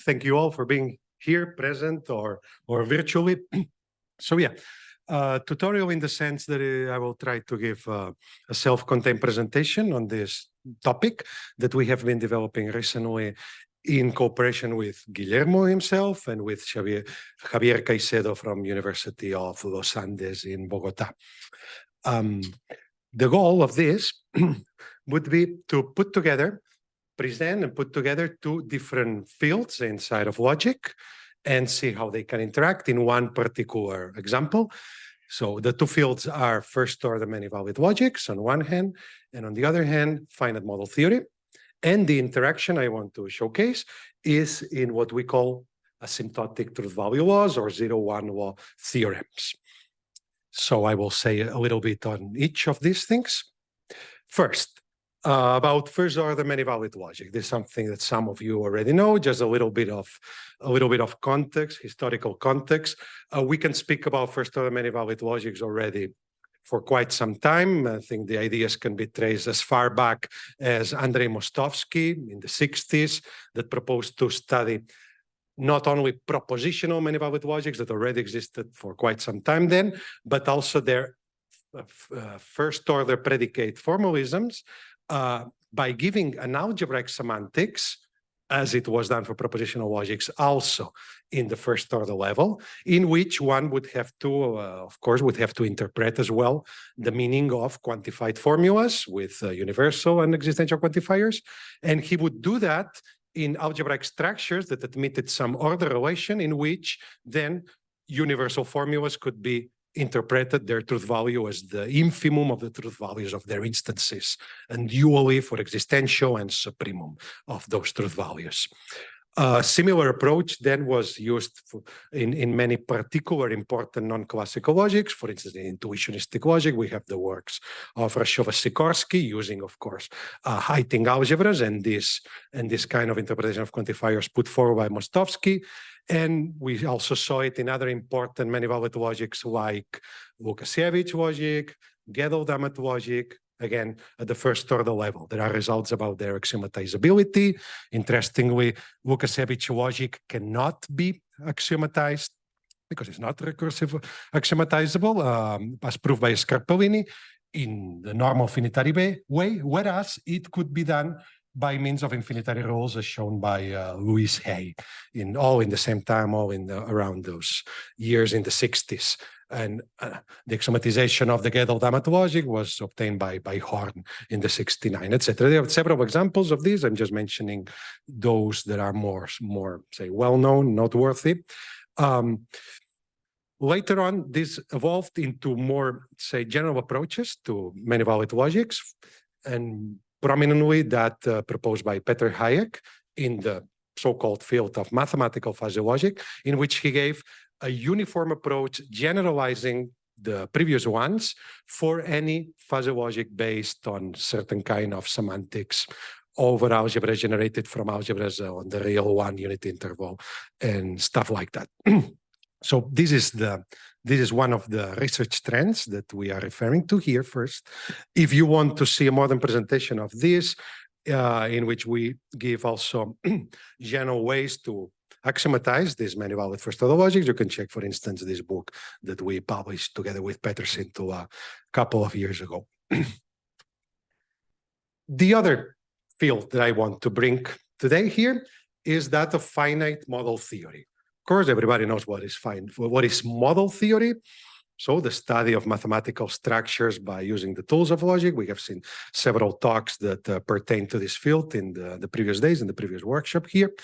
Thank you all for being here, present or virtually. So yeah, tutorial in the sense that I will try to give a self-contained presentation on this topic that we have been developing recently in cooperation with Guillermo himself and with Javier Caicedo from University of Los Andes in Bogota. The goal of this would be to present and put together two different fields inside of logic and see how they can interact in one particular example. So the two fields are first-order many-valued logics on one hand, and on the other hand, finite model theory. And the interaction I want to showcase is in what we call asymptotic truth-value laws or 0-1 law theorems. So I will say a little bit on each of these things. First, about first-order many-valued logic. This is something that some of you already know. Just a little bit of context, historical context. We can speak about first-order many-valued logics already for quite some time. I think the ideas can be traced as far back as Andrei Mostovsky in the 60s that proposed to study not only propositional many-valued logics that already existed for quite some time then, but also their first-order predicate formalisms by giving an algebraic semantics, as it was done for propositional logics, also in the first-order level, in which one would have to, of course, interpret as well the meaning of quantified formulas with universal and existential quantifiers. And he would do that in algebraic structures that admitted some order relation in which then universal formulas could be interpreted their truth value as the infimum of the truth values of their instances, and dually for existential and supremum of those truth values. A similar approach then was used in many particular important non-classical logics. For instance, in intuitionistic logic, we have the works of Rashowa-Sikorsky using, of course, Heyting algebras and this kind of interpretation of quantifiers put forward by Mostovsky. And we also saw it in other important many-valued logics like Lukasiewicz logic, Gödel-Dammert logic, again, at the first-order level. There are results about their axiomatizability. Interestingly, Lukasiewicz logic cannot be axiomatized because it's not recursive axiomatizable, as proved by Scarpellini in the normal finitary way, whereas it could be done by means of infinitary rules, as shown by Louis Hay, all in the same time, around those years in the 60s. And the axiomatization of the Gödel-Dammert logic was obtained by Horn in the 69, etc. There are several examples of these. I'm just mentioning those that are more say, well-known, noteworthy. Later on, this evolved into more, say, general approaches to many-valued logics, and prominently that proposed by Peter Hayek in the so-called field of mathematical fuzzy logic, in which he gave a uniform approach generalizing the previous ones for any fuzzy logic based on certain kind of semantics over algebras generated from algebras on the real one-unit interval and stuff like that. So this is one of the research trends that we are referring to here first. If you want to see a modern presentation of this, in which we give also general ways to axiomatize these many-valued first-order logics, you can check, for instance, this book that we published together with Peterson a couple of years ago. The other field that I want to bring today here is that of finite model theory. Of course, everybody knows what is model theory. So the study of mathematical structures by using the tools of logic. We have seen several talks that pertain to this field in the previous days, in the previous workshop here.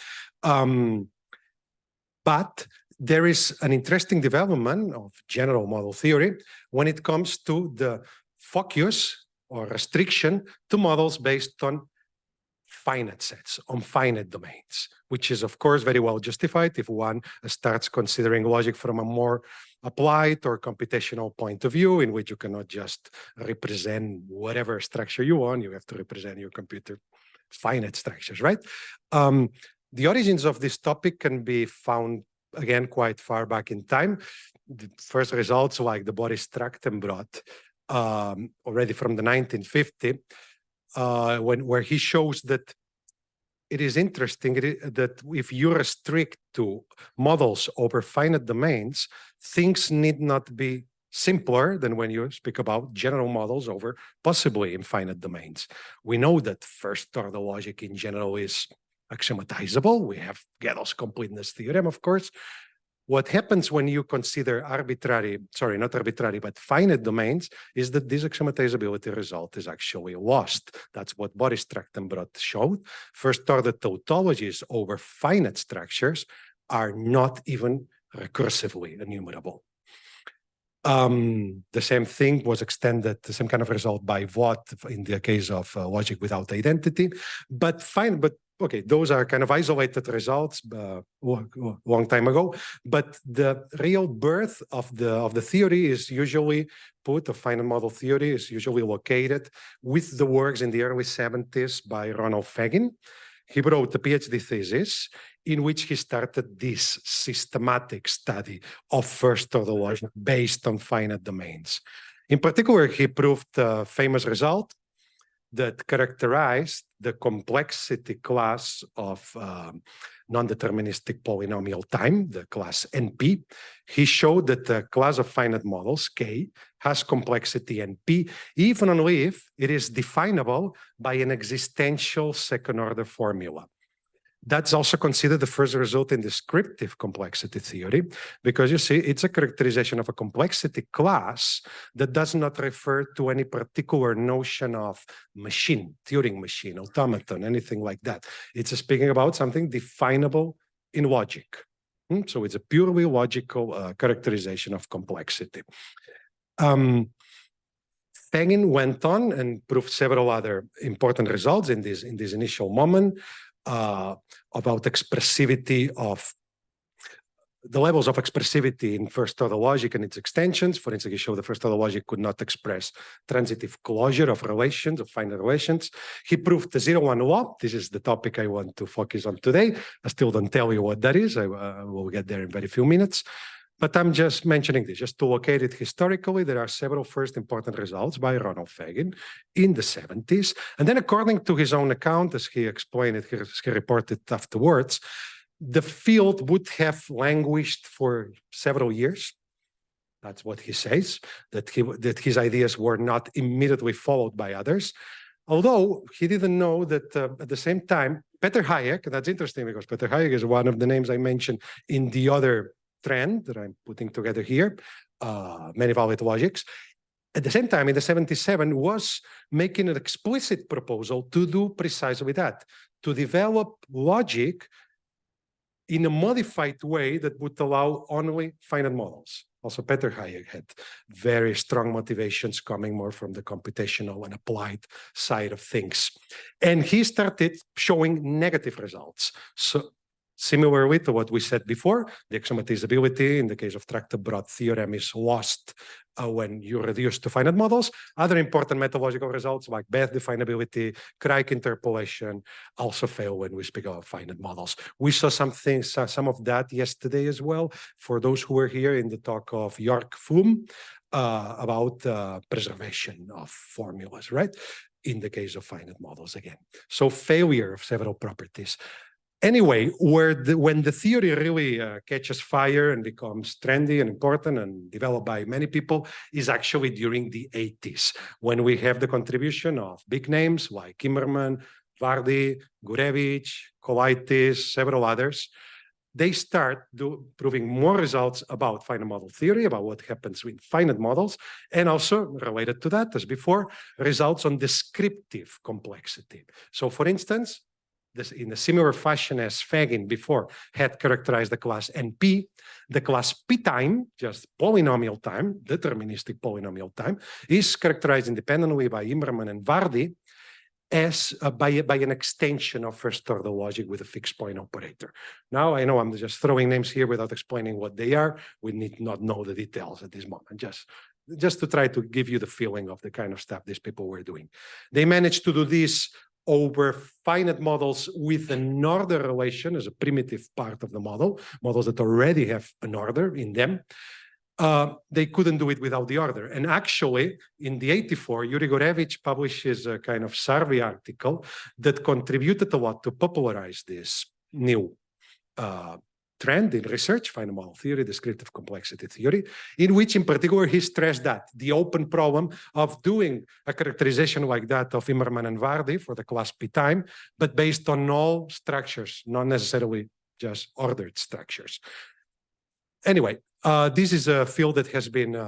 But there is an interesting development of general model theory when it comes to the focus or restriction to models based on finite sets, on finite domains, which is, of course, very well justified if one starts considering logic from a more applied or computational point of view, in which you cannot just represent whatever structure you want. You have to represent your computer finite structures, right? The origins of this topic can be found, again, quite far back in time. The first results, like the Boris Trachtenbrot, already from the 1950s, where he shows that it is interesting that if you restrict to models over finite domains, things need not be simpler than when you speak about general models over possibly infinite domains. We know that first-order logic in general is axiomatizable. We have Gödel's completeness theorem, of course. What happens when you consider arbitrary, sorry, not arbitrary, but finite domains is that this axiomatizability result is actually lost. That's what Boris Trachtenbrot showed. First-order tautologies over finite structures are not even recursively enumerable. The same thing was extended, the same kind of result by Vought in the case of logic without identity. But okay, those are kind of isolated results long time ago. But the real birth of the theory is usually put, of finite model theory is usually located with the works in the early 70s by Ronald Fagin. He wrote a PhD thesis in which he started this systematic study of first-order logic based on finite domains. In particular, he proved a famous result that characterized the complexity class of non-deterministic polynomial time, the class NP. He showed that the class of finite models, K, has complexity NP, even if it is definable by an existential second-order formula. That's also considered the first result in descriptive complexity theory, because you see, it's a characterization of a complexity class that does not refer to any particular notion of machine, Turing machine, automaton, anything like that. It's speaking about something definable in logic. So it's a purely logical characterization of complexity. Fagin went on and proved several other important results in this initial moment. About expressivity of the levels of expressivity in first-order logic and its extensions. For instance, he showed the first-order logic could not express transitive closure of relations, of finite relations. He proved the 0-1 law. This is the topic I want to focus on today. I still don't tell you what that is. I will get there in very few minutes. But I'm just mentioning this, just to locate it historically. There are several first important results by Ronald Fagin in the 70s. And then according to his own account, as he explained it, he reported afterwards, the field would have languished for several years. That's what he says, that his ideas were not immediately followed by others. Although he didn't know that at the same time, Peter Hayek, that's interesting because Peter Hayek is one of the names I mentioned in the other trend that I'm putting together here, many valid logics. At the same time, in the 77, was making an explicit proposal to do precisely that, to develop logic in a modified way that would allow only finite models. Also, Peter Hayek had very strong motivations coming more from the computational and applied side of things. And he started showing negative results. So, similarly to what we said before, the axiomatizability in the case of Trachtenbrot theorem is lost when you reduce to finite models. Other important methodological results like Bethe definability, Craig interpolation also fail when we speak about finite models. We saw some of that yesterday as well for those who were here in the talk of Jörg Flum about preservation of formulas, right? In the case of finite models again. So failure of several properties. Anyway, when the theory really catches fire and becomes trendy and important and developed by many people is actually during the 80s, when we have the contribution of big names like Immermann, Vardy, Gurevich, Kolaitis, several others. They start proving more results about finite model theory, about what happens with finite models, and also related to that, as before, results on descriptive complexity. So for instance, in a similar fashion as Fagin before had characterized the class NP, the class P time, just polynomial time, deterministic polynomial time, is characterized independently by Immermann and Vardy as by an extension of first-order logic with a fixed point operator. Now, I know I'm just throwing names here without explaining what they are. We need not know the details at this moment, just to try to give you the feeling of the kind of stuff these people were doing. They managed to do this over finite models with an order relation as a primitive part of the model, models that already have an order in them. they couldn't do it without the order. And actually, in the 84, Yuri Gorevich publishes a kind of survey article that contributed a lot to popularize this new trend in research, finite model theory, descriptive complexity theory, in which in particular he stressed that the open problem of doing a characterization like that of Immermann and Vardy for the class P time, but based on all structures, not necessarily just ordered structures. Anyway, this is a field that has been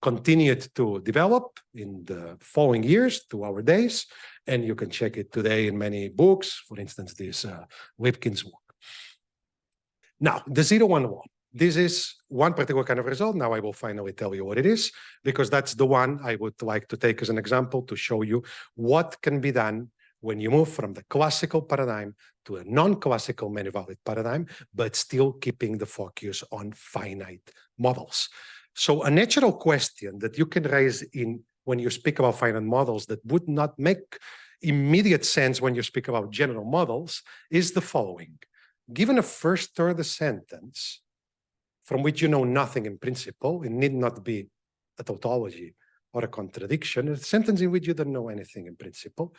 continued to develop in the following years to our days, and you can check it today in many books, for instance, this Lipkin's work. Now, the 0-1 law. This is one particular kind of result. Now I will finally tell you what it is, because that's the one I would like to take as an example to show you what can be done when you move from the classical paradigm to a non-classical many-valued paradigm, but still keeping the focus on finite models. So a natural question that you can raise when you speak about finite models that would not make immediate sense when you speak about general models is the following. Given a first-order sentence from which you know nothing in principle, it need not be a tautology or a contradiction, a sentence in which you don't know anything in principle,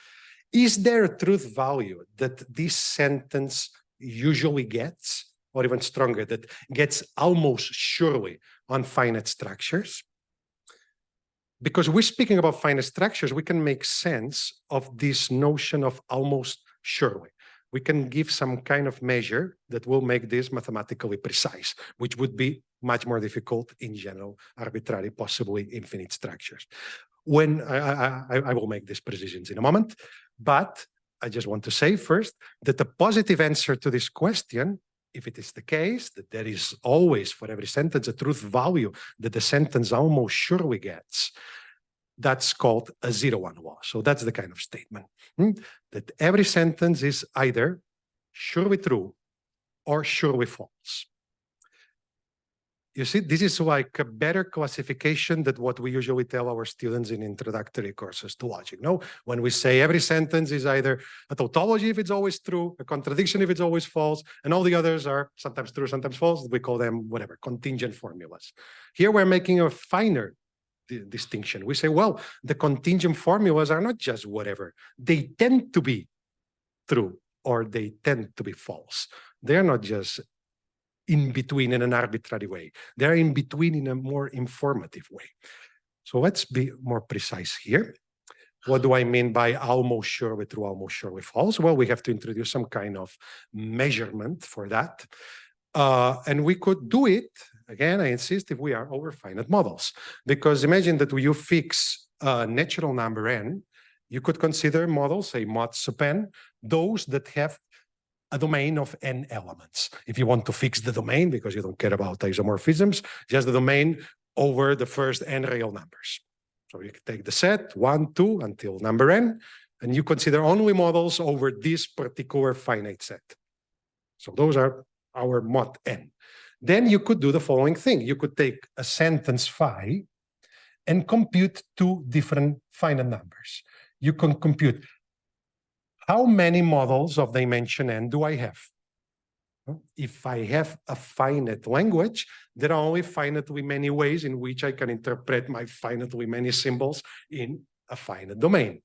is there a truth value that this sentence usually gets, or even stronger, that gets almost surely on finite structures? Because we're speaking about finite structures, we can make sense of this notion of almost surely. We can give some kind of measure that will make this mathematically precise, which would be much more difficult in general, arbitrary, possibly infinite structures. When I will make these precisions in a moment, but I just want to say first that the positive answer to this question, if it is the case that there is always for every sentence a truth value that the sentence almost surely gets, that's called a 0-1 law. So that's the kind of statement that every sentence is either surely true or surely false. You see, this is like a better classification than what we usually tell our students in introductory courses to logic. No, when we say every sentence is either a tautology if it's always true, a contradiction if it's always false, and all the others are sometimes true, sometimes false, we call them whatever, contingent formulas. Here we're making a finer distinction. We say, well, the contingent formulas are not just whatever. They tend to be true or they tend to be false. They're not just in between in an arbitrary way. They're in between in a more informative way. So let's be more precise here. What do I mean by almost surely true, almost surely false? Well, we have to introduce some kind of measurement for that. And we could do it, again, I insist, if we are over finite models. Because imagine that you fix a natural number n, you could consider models, say mod sub n, those that have a domain of n elements. If you want to fix the domain, because you don't care about isomorphisms, just the domain over the first n real numbers. So you can take the set 1, 2 until number n, and you consider only models over this particular finite set. So those are our mod n. Then you could do the following thing. You could take a sentence phi and compute two different finite numbers. You can compute how many models of dimension n do I have? If I have a finite language, there are only finitely many ways in which I can interpret my finitely many symbols in a finite domain.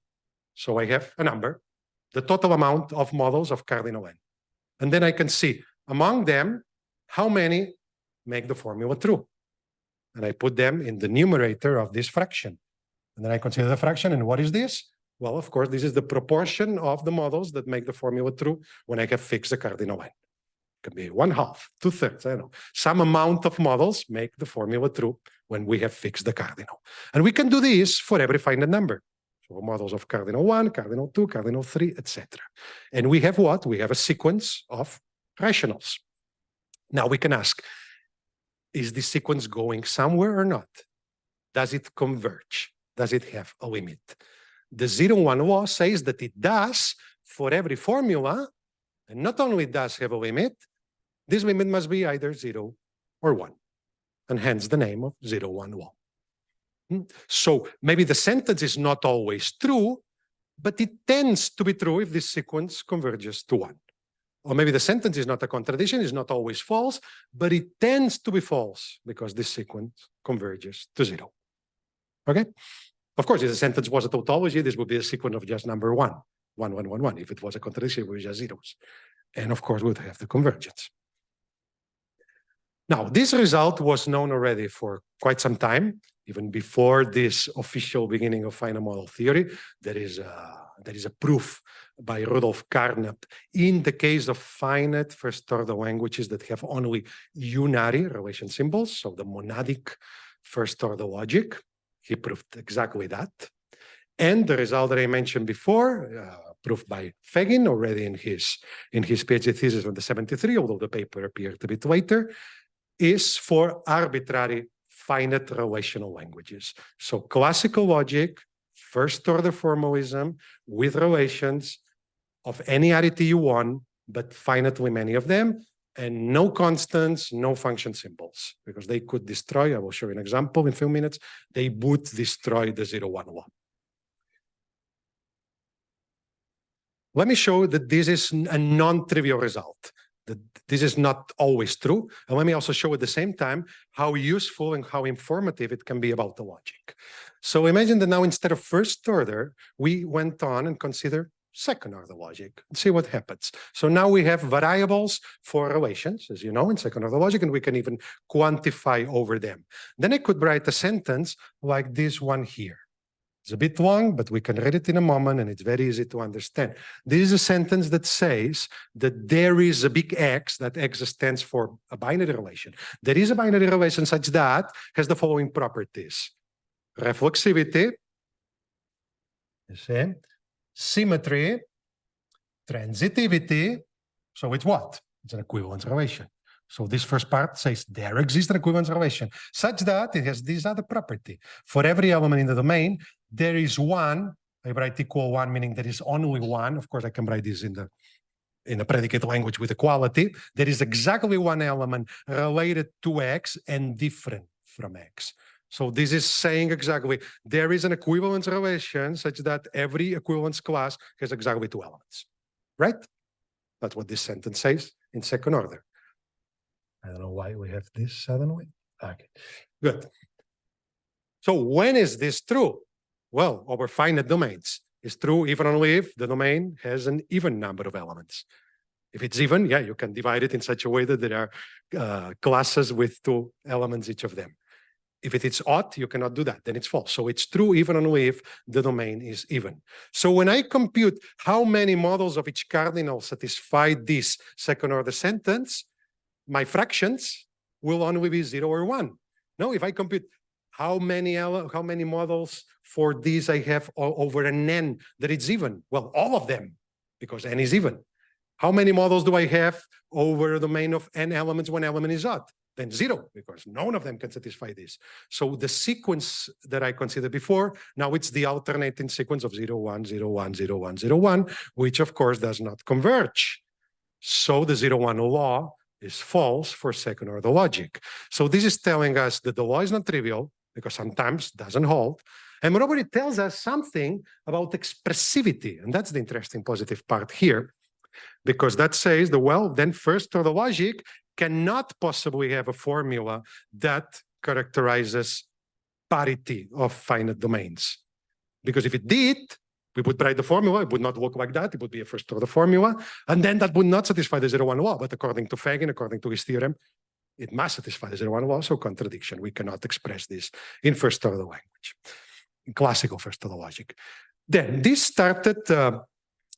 So I have a number, the total amount of models of cardinal n. And then I can see among them, how many make the formula true. And I put them in the numerator of this fraction. And then I consider the fraction, and what is this? Well, of course, this is the proportion of the models that make the formula true when I have fixed the cardinal n. It can be 1/2, 2/3, I don't know. Some amount of models make the formula true when we have fixed the cardinal. And we can do this for every finite number. So models of cardinal 1, cardinal 2, cardinal 3, etc. And we have what? We have a sequence of rationals. Now we can ask, is this sequence going somewhere or not? Does it converge? Does it have a limit? The 0-1 law says that it does for every formula, and not only does have a limit, this limit must be either 0 or 1, and hence the name of 0-1 law. So maybe the sentence is not always true, but it tends to be true if this sequence converges to 1. or maybe the sentence is not a contradiction, it's not always false, but it tends to be false because this sequence converges to 0. Okay? Of course, if the sentence was a tautology, this would be a sequence of just number 1, 1, 1, 1, 1. If it was a contradiction, it would be just zeros. And of course, we would have the convergence. Now, this result was known already for quite some time, even before this official beginning of finite model theory. There is a proof by Rudolf Carnap in the case of finite first-order languages that have only unary relation symbols, so the monadic first-order logic. He proved exactly that. And the result that I mentioned before, proved by Fagin already in his PhD thesis on the 73, although the paper appeared a bit later, is for arbitrary finite relational languages. So classical logic, first-order formalism with relations of any arity you want, but finitely many of them, and no constants, no function symbols, because they could destroy, I will show you an example in a few minutes, they would destroy the 0-1 law. Let me show that this is a non-trivial result, that this is not always true. And let me also show at the same time how useful and how informative it can be about the logic. So imagine that now instead of first order, we went on and consider second order logic and see what happens. So now we have variables for relations, as you know, in second order logic, and we can even quantify over them. Then I could write a sentence like this one here. It's a bit long, but we can read it in a moment, and it's very easy to understand. This is a sentence that says that there is a big X, that X stands for a binary relation. There is a binary relation such that has the following properties: reflexivity, you see, symmetry, transitivity. So it's what? It's an equivalence relation. So this first part says there exists an equivalence relation such that it has this other property. For every element in the domain, there is one. I write equal one, meaning there is only one. Of course, I can write this in a predicate language with equality. There is exactly one element related to X and different from X. So this is saying exactly there is an equivalence relation such that every equivalence class has exactly 2 elements, right? That's what this sentence says in second order. I don't know why we have this suddenly. Okay, good. So when is this true? Well, over finite domains. It's true even only if the domain has an even number of elements. If it's even, yeah, you can divide it in such a way that there are classes with 2 elements each of them. If it is odd, you cannot do that, then it's false. So it's true even only if the domain is even. So when I compute how many models of each cardinal satisfy this second order sentence, my fractions will only be 0 or 1. No, if I compute how many models for this I have over an n that it's even, well, all of them, because n is even. How many models do I have over a domain of n elements when element is odd? Then 0, because none of them can satisfy this. So the sequence that I considered before, now it's the alternating sequence of 0, 1, 0, 1, 0, 1, 0, 1, which of course does not converge. So the 0-1 law is false for second order logic. So this is telling us that the law is not trivial, because sometimes it doesn't hold. And moreover, it tells us something about expressivity. And that's the interesting positive part here, because that says that, well, then first order logic cannot possibly have a formula that characterizes parity of finite domains. Because if it did, we would write the formula, it would not look like that, it would be a first order formula, and then that would not satisfy the 0-1 law. But according to Fagin, according to his theorem, it must satisfy the 0-1 law, so contradiction. We cannot express this in first order language, in classical first order logic. Then this started a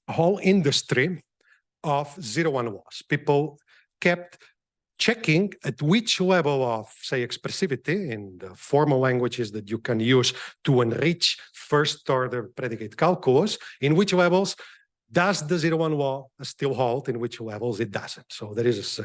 whole industry of 0-1 laws. People kept checking at which level of, say, expressivity in the formal languages that you can use to enrich first-order predicate calculus, in which levels does the 0-1 law still hold, in which levels it doesn't. So there is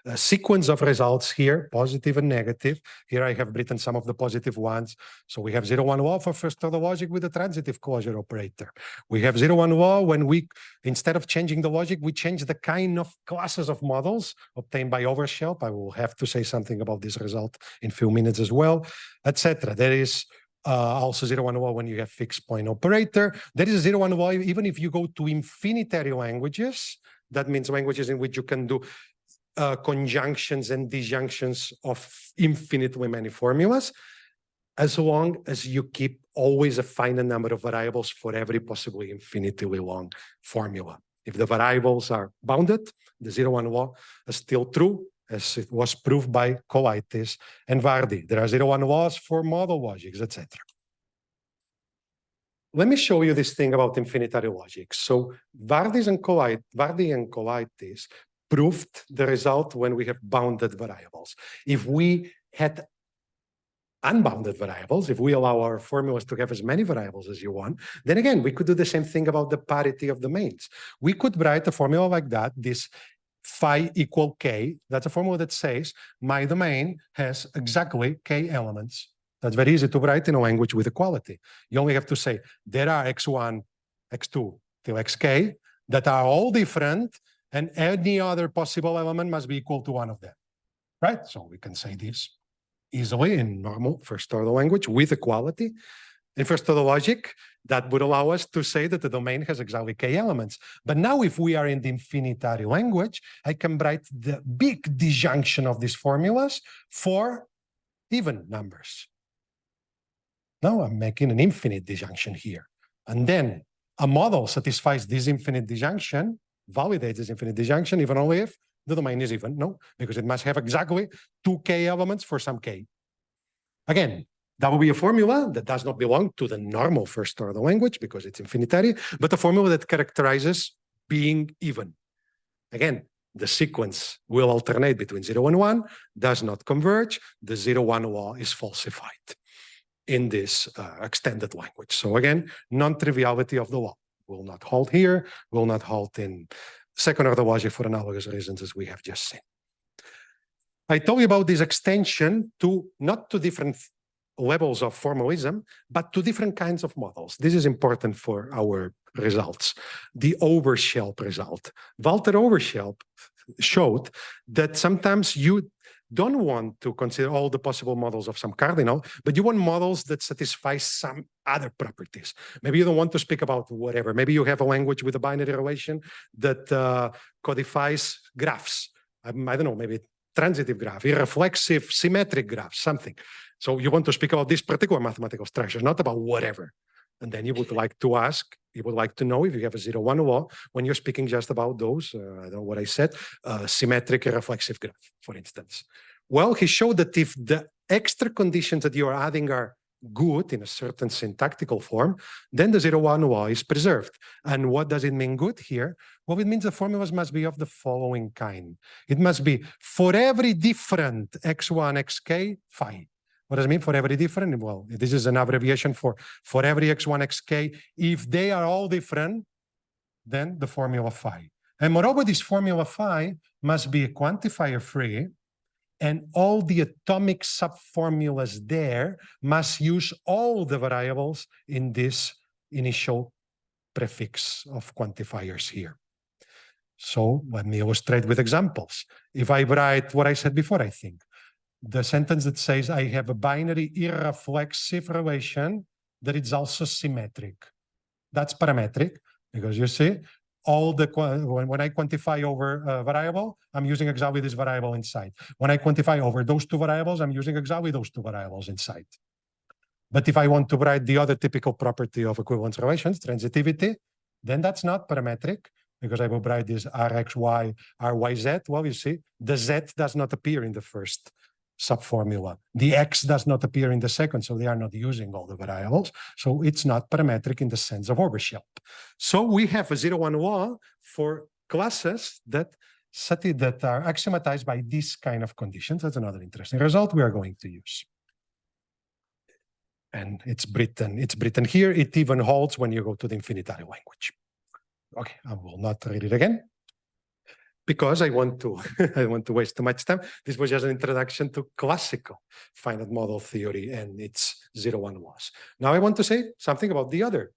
a sequence of results here, positive and negative. Here I have written some of the positive ones. So we have 0-1 law for first-order logic with a transitive closure operator. We have 0-1 law when we, instead of changing the logic, we change the kind of classes of models obtained by Overshelp. I will have to say something about this result in a few minutes as well, etc. There is also 0-1 law when you have fixed point operator. There is a 0-1 law even if you go to infinitary languages. That means languages in which you can do conjunctions and disjunctions of infinitely many formulas, as long as you keep always a finite number of variables for every possibly infinitely long formula. If the variables are bounded, the 0-1 law is still true, as it was proved by Colaitis and Vardy. There are 0-1 laws for model logics, etc. Let me show you this thing about infinitary logic. So Vardy and Colaitis proved the result when we have bounded variables. If we had unbounded variables, if we allow our formulas to have as many variables as you want, then again, we could do the same thing about the parity of domains. We could write a formula like that, this phi equal k. That's a formula that says my domain has exactly k elements. That's very easy to write in a language with equality. You only have to say there are x1, x2 till xk that are all different, and any other possible element must be equal to one of them, right? So we can say this easily in normal first-order language with equality. In first-order logic, that would allow us to say that the domain has exactly k elements. But now if we are in the infinitary language, I can write the big disjunction of these formulas for even numbers. Now I'm making an infinite disjunction here. And then a model satisfies this infinite disjunction, validates this infinite disjunction, even only if the domain is even. No, because it must have exactly 2k elements for some k. Again, that will be a formula that does not belong to the normal first-order language because it's infinitary, but a formula that characterizes being even. Again, the sequence will alternate between 0 and 1, does not converge. The 0-1 law is falsified in this extended language. So again, non-triviality of the law will not hold here, will not hold in second-order logic for analogous reasons as we have just seen. I told you about this extension to not to different levels of formalism, but to different kinds of models. This is important for our results. The Overshelp result. Walter Overshelp showed that sometimes you don't want to consider all the possible models of some cardinal, but you want models that satisfy some other properties. Maybe you don't want to speak about whatever. Maybe you have a language with a binary relation that codifies graphs. I don't know, maybe transitive graph, irreflexive, symmetric graph, something. So you want to speak about this particular mathematical structure, not about whatever. And then you would like to ask, you would like to know if you have a 0-1 law when you're speaking just about those, I don't know what I said, symmetric reflexive graph, for instance. Well, he showed that if the extra conditions that you are adding are good in a certain syntactical form, then the 0-1 law is preserved. And what does it mean good here? Well, it means the formulas must be of the following kind. It must be for every different x1, xk, phi. What does it mean for every different? Well, this is an abbreviation for every x1, xk. If they are all different, then the formula phi. And moreover, this formula phi must be quantifier free, and all the atomic subformulas there must use all the variables in this initial prefix of quantifiers here. So let me illustrate with examples. If I write what I said before, I think, the sentence that says I have a binary irreflexive relation that is also symmetric. That's parametric because you see, all the when I quantify over a variable, I'm using exactly this variable inside. When I quantify over those two variables, I'm using exactly those two variables inside. But if I want to write the other typical property of equivalence relations, transitivity, then that's not parametric because I will write this Rxy, Ryz. Well, you see, the Z does not appear in the first subformula. The X does not appear in the second, so they are not using all the variables. So it's not parametric in the sense of Overshelp. So we have a 0-1 law for classes that are axiomatized by this kind of conditions. That's another interesting result we are going to use. And it's written here. It even holds when you go to the infinitary language. Okay, I will not read it again, because I want to waste too much time. This was just an introduction to classical finite model theory and its 0-1 laws. Now I want to say something about the other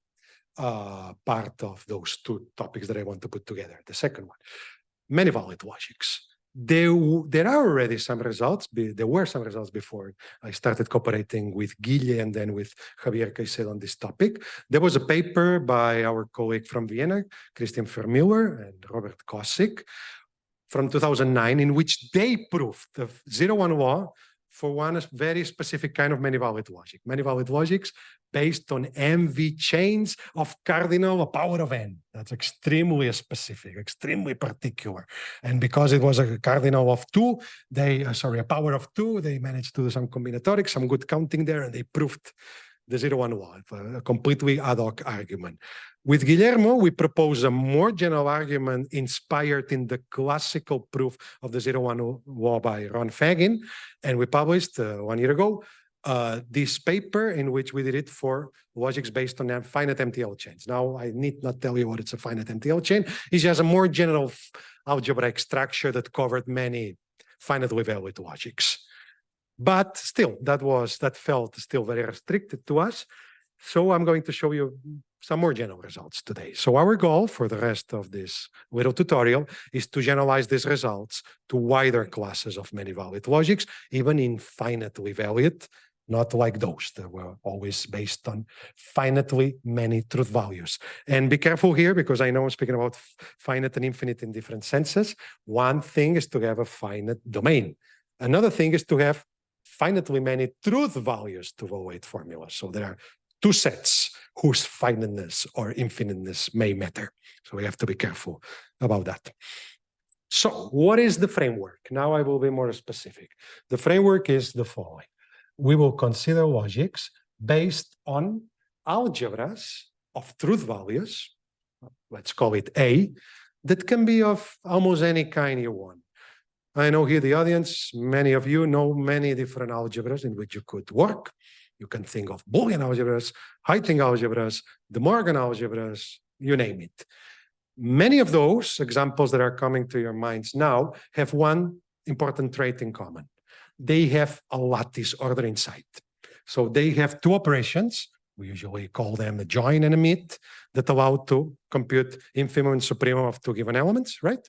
part of those two topics that I want to put together. The second one, many valid logics. There are already some results. There were some results before I started cooperating with Guille and then with Javier Caicedo on this topic. There was a paper by our colleague from Vienna, Christian Vermeuler and Robert Kosick, from 2009, in which they proved the 0-1 law for one very specific kind of many-valued logic. Many-valued logics based on MV chains of cardinal a power of n. That's extremely specific, extremely particular. And because it was a cardinal of 2, a power of 2, they managed to do some combinatorics, some good counting there, and they proved the 0-1 law, a completely ad hoc argument. With Guillermo, we propose a more general argument inspired in the classical proof of the 0-1 law by Ron Fagin, and we published 1 year ago this paper in which we did it for logics based on finite MTL chains. Now, I need not tell you what it's a finite MTL chain. It's just a more general algebraic structure that covered many finitely valued logics. But still, that felt still very restricted to us. So I'm going to show you some more general results today. So our goal for the rest of this little tutorial is to generalize these results to wider classes of many-valued logics, even in finitely valued, not like those that were always based on finitely many truth values. And be careful here, because I know I'm speaking about finite and infinite in different senses. One thing is to have a finite domain. Another thing is to have finitely many truth values to evaluate formulas. So there are two sets whose finiteness or infiniteness may matter. So we have to be careful about that. So what is the framework? Now I will be more specific. The framework is the following. We will consider logics based on algebras of truth values, let's call it A, that can be of almost any kind you want. I know here the audience, many of you know many different algebras in which you could work. You can think of Boolean algebras, Heiting algebras, De Morgan algebras, you name it. Many of those examples that are coming to your minds now have one important trait in common. They have a lattice order inside. So they have two operations. We usually call them a join and a meet that allow to compute infimum and supremum of two given elements, right?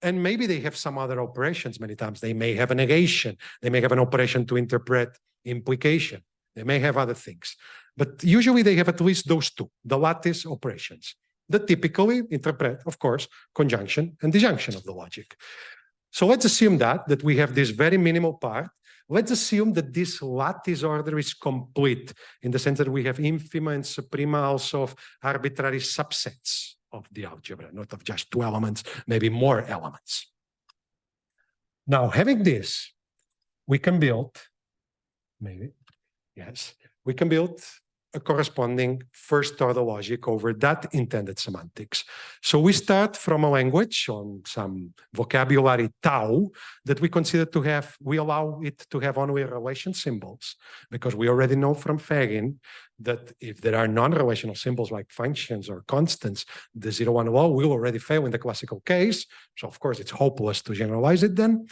And maybe they have some other operations many times. They may have a negation. They may have an operation to interpret implication. They may have other things. But usually they have at least those two, the lattice operations, that typically interpret, of course, conjunction and disjunction of the logic. So let's assume that we have this very minimal part. Let's assume that this lattice order is complete in the sense that we have infima and suprema also of arbitrary subsets of the algebra, not of just two elements, maybe more elements. Now, having this, we can build, we can build a corresponding first-order logic over that intended semantics. So we start from a language on some vocabulary tau that we consider to have, we allow it to have only relation symbols, because we already know from Fagin that if there are non-relational symbols like functions or constants, the 0-1 law will already fail in the classical case. So of course it's hopeless to generalize it then.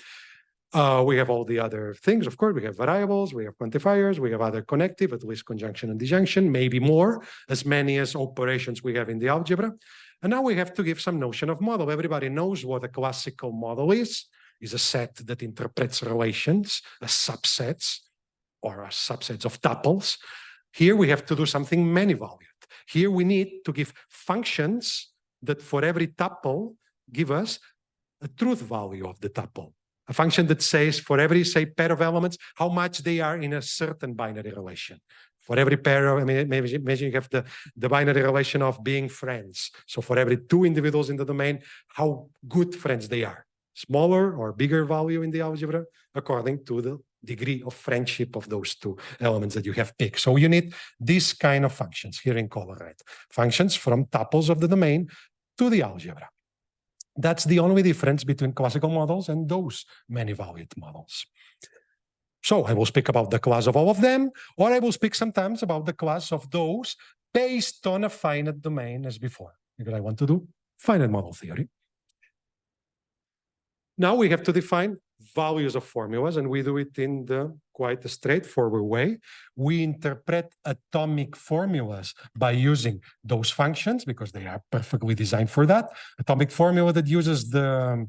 We have all the other things, of course. We have variables, we have quantifiers, we have other connective, at least conjunction and disjunction, maybe more, as many as operations we have in the algebra. And now we have to give some notion of model. Everybody knows what a classical model is a set that interprets relations as subsets or as subsets of tuples. Here we have to do something many-valued. Here we need to give functions that for every tuple give us a truth value of the tuple. A function that says for every, say, pair of elements, how much they are in a certain binary relation. For every pair of, imagine you have the binary relation of being friends. So for every two individuals in the domain, how good friends they are. Smaller or bigger value in the algebra, according to the degree of friendship of those two elements that you have picked. So you need this kind of functions here in color red. Functions from tuples of the domain to the algebra. That's the only difference between classical models and those many-valued models. So I will speak about the class of all of them, or I will speak sometimes about the class of those based on a finite domain as before, because I want to do finite model theory. Now we have to define values of formulas, and we do it in the quite a straightforward way. We interpret atomic formulas by using those functions because they are perfectly designed for that. Atomic formula that uses the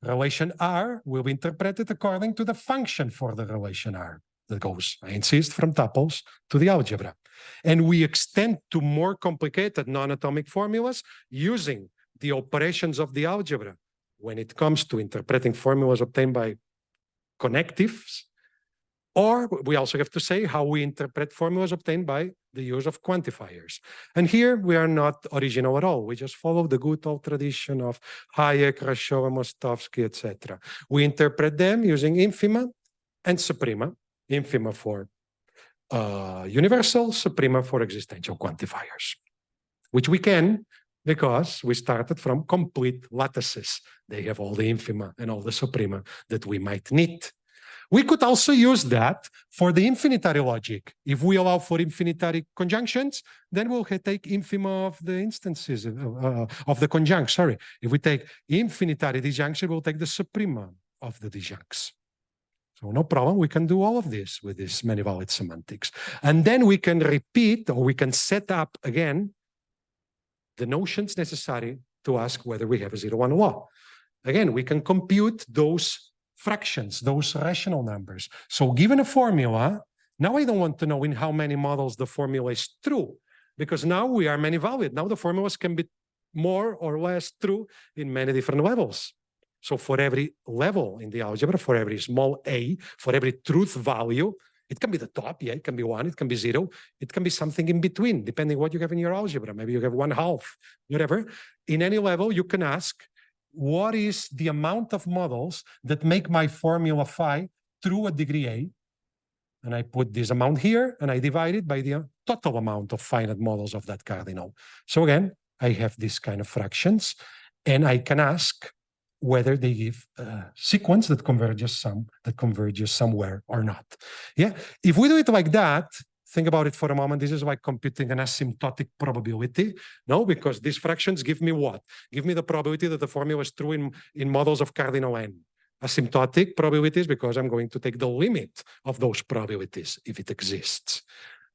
relation R will be interpreted according to the function for the relation R that goes, I insist, from tuples to the algebra. And we extend to more complicated non-atomic formulas using the operations of the algebra when it comes to interpreting formulas obtained by connectives. Or we also have to say how we interpret formulas obtained by the use of quantifiers. And here we are not original at all. We just follow the good old tradition of Hayek, Rashowa, Mostovsky, etc. We interpret them using infima and suprema. Infima for universal, suprema for existential quantifiers, which we can because we started from complete lattices. They have all the infima and all the suprema that we might need. We could also use that for the infinitary logic. If we allow for infinitary conjunctions, then we'll take infima of the instances of the conjunct. Sorry. If we take infinitary disjunction, we'll take the suprema of the disjuncts. So no problem, we can do all of this with this many-valid semantics. And then we can repeat, or we can set up again the notions necessary to ask whether we have a 0-1 law. Again, we can compute those fractions, those rational numbers. So given a formula, now I don't want to know in how many models the formula is true, because now we are many-valid. Now the formulas can be more or less true in many different levels. So for every level in the algebra, for every small a, for every truth value, it can be the top, yeah, it can be 1, it can be 0, it can be something in between, depending what you have in your algebra. Maybe you have 1/2, whatever. In any level, you can ask, what is the amount of models that make my formula phi true at degree A? And I put this amount here, and I divide it by the total amount of finite models of that cardinal. So again, I have these kind of fractions, and I can ask whether they give a sequence that converges somewhere or not. Yeah, if we do it like that, think about it for a moment. This is like computing an asymptotic probability. No, because these fractions give me what? Give me the probability that the formula is true in models of cardinal n. Asymptotic probabilities because I'm going to take the limit of those probabilities if it exists.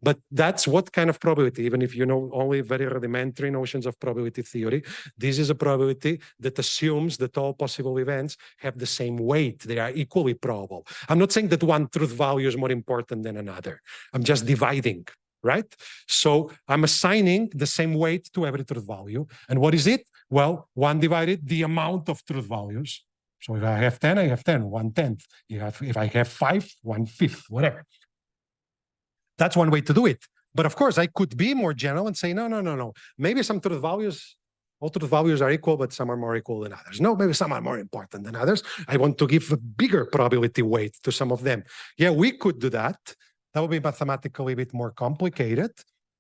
But that's what kind of probability, even if you know only very rudimentary notions of probability theory, this is a probability that assumes that all possible events have the same weight. They are equally probable. I'm not saying that one truth value is more important than another. I'm just dividing, right? So I'm assigning the same weight to every truth value. And what is it? Well, 1 divided the amount of truth values. So if I have 10, I have 10, 1/10. If I have 5, 1/5, whatever. That's one way to do it. But of course, I could be more general and say, no. Maybe some truth values, all truth values are equal, but some are more equal than others. No, maybe some are more important than others. I want to give a bigger probability weight to some of them. Yeah, we could do that. That would be mathematically a bit more complicated,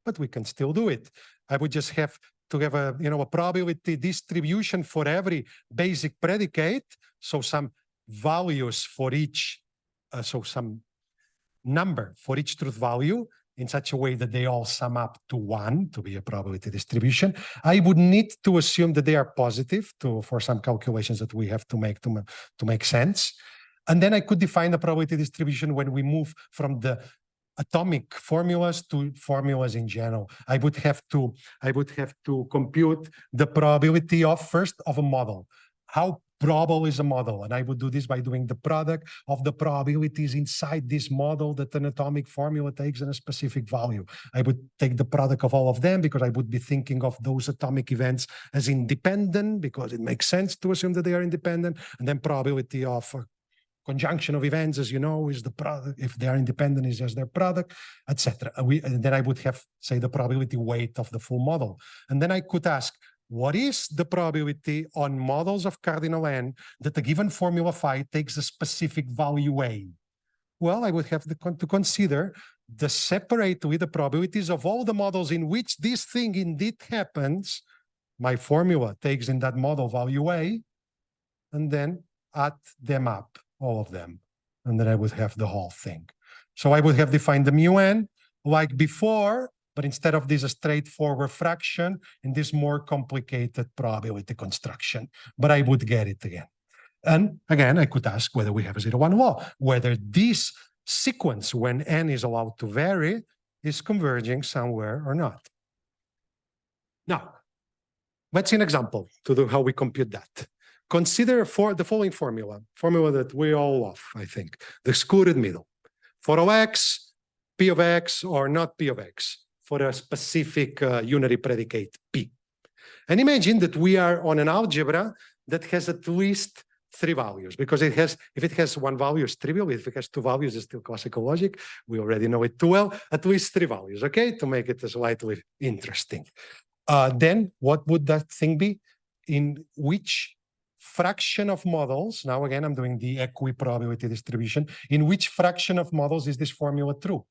but we can still do it. I would just have to have a probability distribution for every basic predicate. So some values for each, so some number for each truth value in such a way that they all sum up to 1 to be a probability distribution. I would need to assume that they are positive for some calculations that we have to make sense. And then I could define a probability distribution when we move from the atomic formulas to formulas in general. I would have to compute the probability of a model. How probable is a model? And I would do this by doing the product of the probabilities inside this model that an atomic formula takes in a specific value. I would take the product of all of them because I would be thinking of those atomic events as independent because it makes sense to assume that they are independent. And then probability of conjunction of events, as you know, is the product. If they are independent, is just their product, etc. And then I would have, say, the probability weight of the full model. And then I could ask, what is the probability on models of cardinal n that a given formula phi takes a specific value A? Well, I would have to consider separately the probabilities of all the models in which this thing indeed happens. My formula takes in that model value A, and then add them up, all of them. And then I would have the whole thing. So I would have defined the mu n like before, but instead of this a straightforward fraction, in this more complicated probability construction. But I would get it again. And again, I could ask whether we have a 0-1 law, whether this sequence, when n is allowed to vary, is converging somewhere or not. Now, let's see an example to do how we compute that. Consider the following formula that we all love, I think, the squared middle. For x, p of x, or not p of x, for a specific unary predicate p. And imagine that we are on an algebra that has at least 3 values, because if it has 1 value, it's trivial. If it has 2 values, it's still classical logic. We already know it too well. At least 3 values, okay, to make it slightly interesting. Then what would that thing be? In which fraction of models, now again, I'm doing the equiprobability distribution, in which fraction of models is this formula true?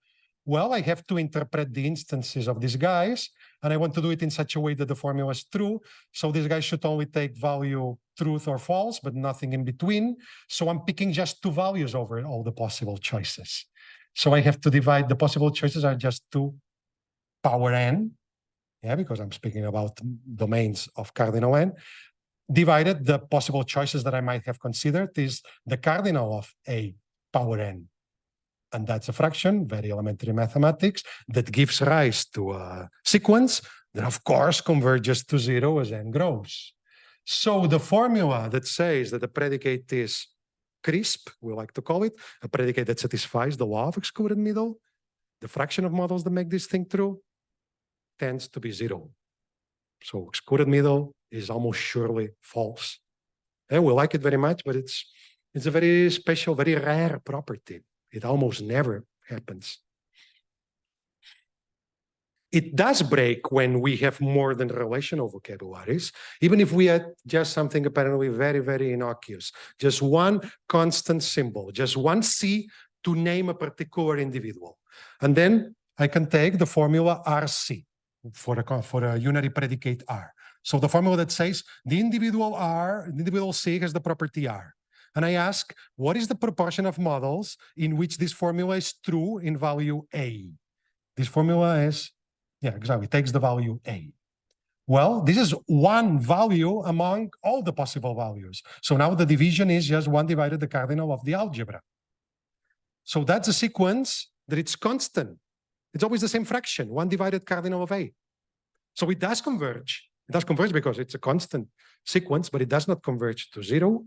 Well, I have to interpret the instances of these guys, and I want to do it in such a way that the formula is true. So these guys should only take value truth or false, but nothing in between. So I'm picking just 2 values over all the possible choices. So I have to divide, the possible choices are just 2 power n, yeah, because I'm speaking about domains of cardinal n, divided the possible choices that I might have considered is the cardinal of a power n. And that's a fraction, very elementary mathematics, that gives rise to a sequence that, of course, converges to 0 as n grows. So the formula that says that the predicate is crisp, we like to call it, a predicate that satisfies the law of excluded middle, the fraction of models that make this thing true, tends to be 0. So excluded middle is almost surely false. And we like it very much, but it's a very special, very rare property. It almost never happens. It does break when we have more than relational vocabularies, even if we had just something apparently very, very innocuous, just one constant symbol, just one C to name a particular individual. And then I can take the formula RC for a unary predicate R. So the formula that says the individual C has the property R. And I ask, what is the proportion of models in which this formula is true in value A? This formula is, yeah, exactly, takes the value A. Well, this is one value among all the possible values. So now the division is just 1 divided the cardinal of the algebra. So that's a sequence that it's constant. It's always the same fraction, 1 divided cardinal of A. So it does converge. It does converge because it's a constant sequence, but it does not converge to 0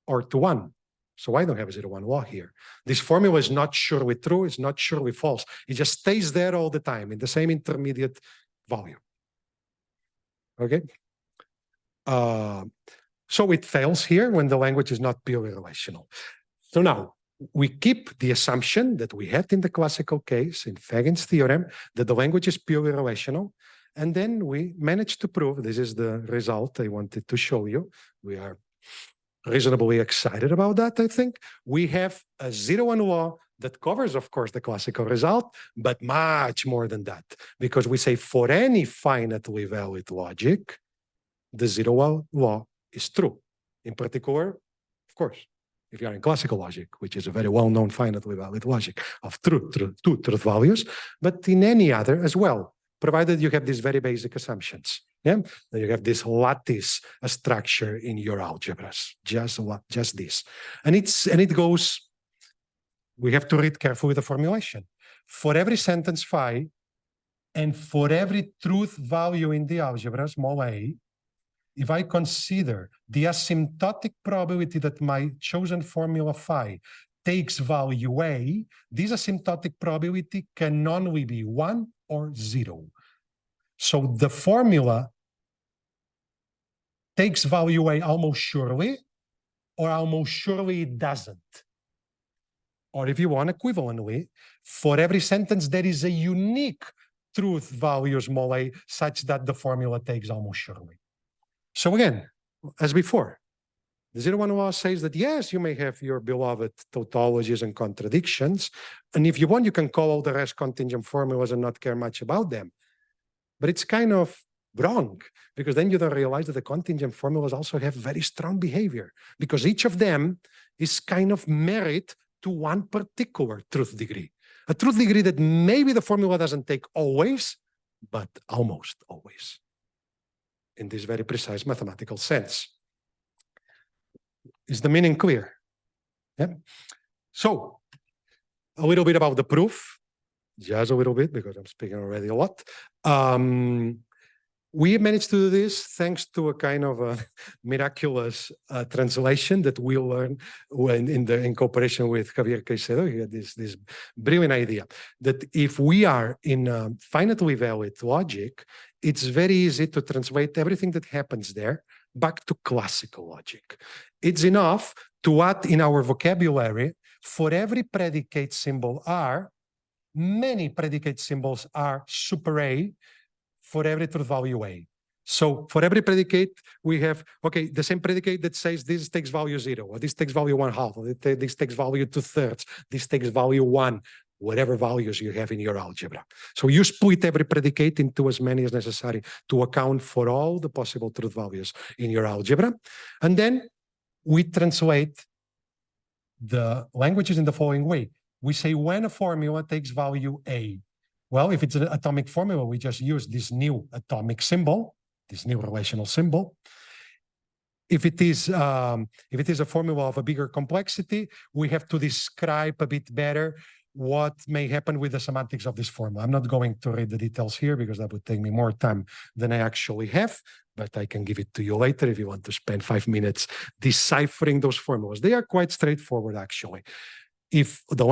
or to 1. So I don't have a 0-1 law here. This formula is not surely true, it's not surely false. It just stays there all the time in the same intermediate value. Okay? So it fails here when the language is not purely relational. So now, we keep the assumption that we had in the classical case, in Fagin's theorem, that the language is purely relational. And then we managed to prove, this is the result I wanted to show you. We are reasonably excited about that, I think. We have a 0-1 law that covers, of course, the classical result, but much more than that, because we say for any finitely valid logic, the 0-1 law is true. In particular, of course, if you are in classical logic, which is a very well-known finitely valid logic of two truth values, but in any other as well, provided you have these very basic assumptions. Yeah, you have this lattice structure in your algebras, just this, and it goes. We have to read carefully the formulation. For every sentence phi, and for every truth value in the algebra, small a, if I consider the asymptotic probability that my chosen formula phi takes value a, this asymptotic probability can only be 1 or 0. So the formula takes value A almost surely, or almost surely it doesn't. Or if you want, equivalently, for every sentence, there is a unique truth value small a such that the formula takes almost surely. So again, as before, the 0-1 law says that yes, you may have your beloved tautologies and contradictions, and if you want, you can call all the rest contingent formulas and not care much about them. But it's kind of wrong, because then you don't realize that the contingent formulas also have very strong behavior, because each of them is kind of married to one particular truth degree, a truth degree that maybe the formula doesn't take always, but almost always, in this very precise mathematical sense. Is the meaning clear? Yeah. So a little bit about the proof, just a little bit, because I'm speaking already a lot. We managed to do this thanks to a kind of a miraculous translation that we learned in cooperation with Javier Caicedo. He had this brilliant idea that if we are in finitely valid logic, it's very easy to translate everything that happens there back to classical logic. It's enough to add in our vocabulary, for every predicate symbol R, many predicate symbols are super A for every truth value A. So for every predicate, we have, okay, the same predicate that says this takes value 0, or this takes value 1/2, or this takes value 2/3, this takes value 1, whatever values you have in your algebra. So you split every predicate into as many as necessary to account for all the possible truth values in your algebra. And then we translate the languages in the following way. We say when a formula takes value A, well, if it's an atomic formula, we just use this new atomic symbol, this new relational symbol. If it is a formula of a bigger complexity, we have to describe a bit better what may happen with the semantics of this formula. I'm not going to read the details here because that would take me more time than I actually have, but I can give it to you later if you want to spend 5 minutes deciphering those formulas. They are quite straightforward, actually. If the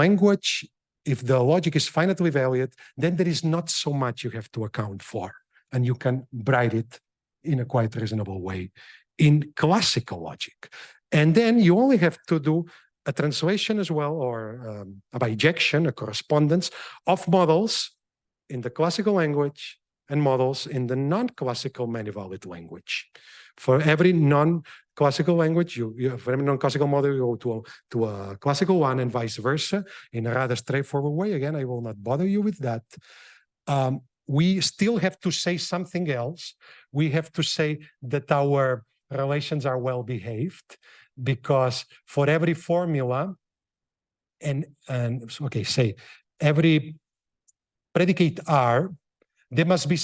logic is finitely valid, then there is not so much you have to account for, and you can write it in a quite reasonable way in classical logic. And then you only have to do a translation as well, or a bijection, a correspondence of models in the classical language and models in the non-classical many-valid language. For every non-classical language, for every non-classical model, you go to a classical one and vice versa in a rather straightforward way. Again, I will not bother you with that. We still have to say something else. We have to say that our relations are well behaved, because for every formula, say every predicate R, there must be